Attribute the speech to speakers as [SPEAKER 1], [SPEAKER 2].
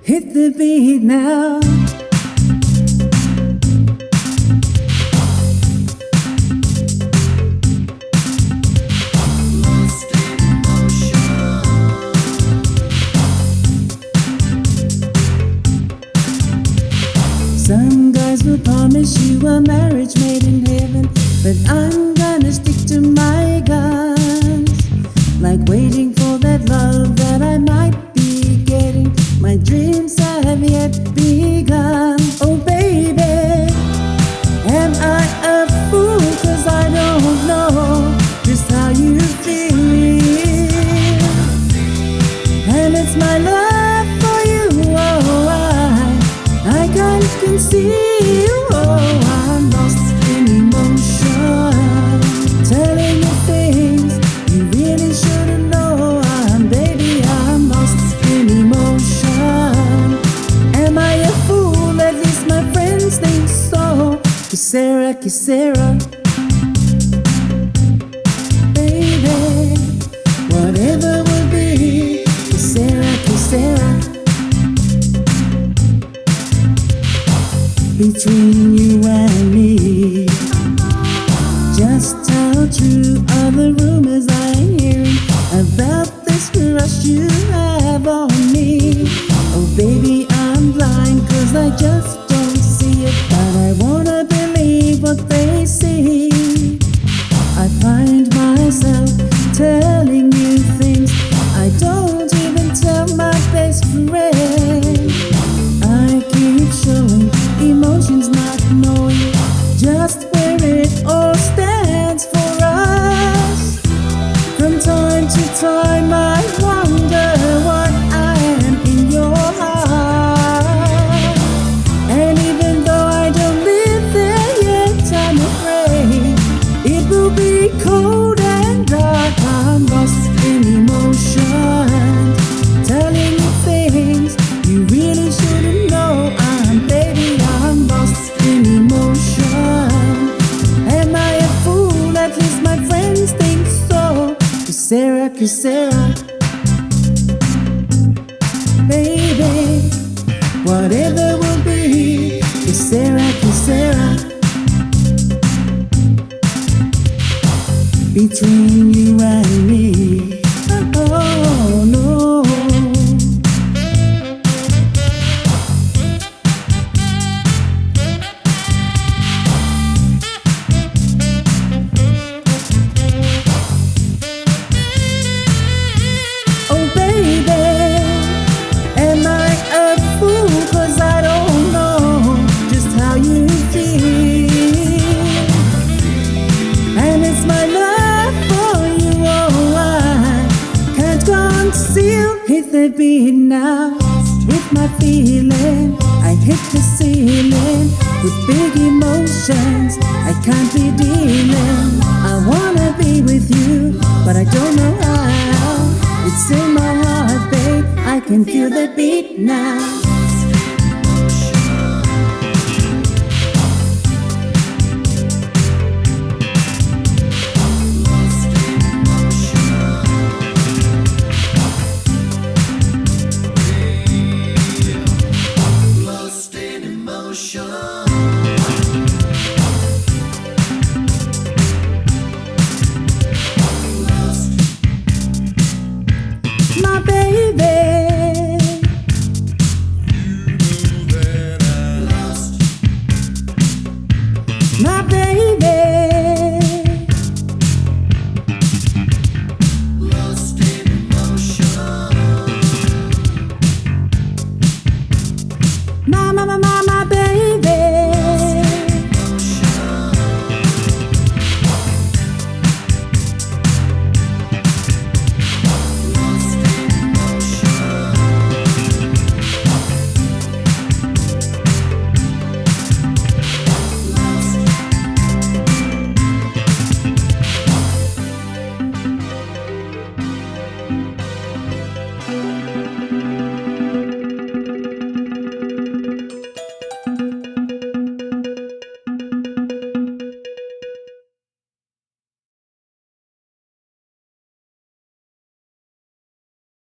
[SPEAKER 1] Hit the beat now. Some guys will promise you a marriage made in heaven, but I'm gonna stick to my guns. Like waiting for that love that I might be getting. My dreams have yet begun. Oh baby, am I a fool? 'Cause I don't know just how you feel. And it's my love for you, oh, I can't conceal. Oh, I'm lost in emotion, telling you things you really shouldn't know. I'm lost in emotion. Am I a fool? At least my friends think so. Kisera, Kisera, baby, whatever will be. Kisera, Kisera, between you and me. Just how true are the rumors I'm hearing about this rush you have on me? Oh baby, I'm blind 'cause I just don't see it, but I wanna believe what they see. I find myself telling you things I don't even tell my best friend. I keep showing emotions, not knowing just where it all stands for us. From time to time I wonder what I am in your heart. And even though I don't live there yet, I'm afraid it will be cold and dark. I'm lost in emotion, telling you things you really shouldn't know. I'm lost in emotion. Am I a fool? At least my friends think so. Kisera, Kisera, baby, whatever will be. Kisera, Kisera, between you and me. Oh no. Hit the beat now with my feeling. I hit the ceiling with big emotions I can't be dealing. I wanna be with you, but I don't know how. It's in my heart, babe. I can feel the beat now. My baby, my baby, lost in emotion. My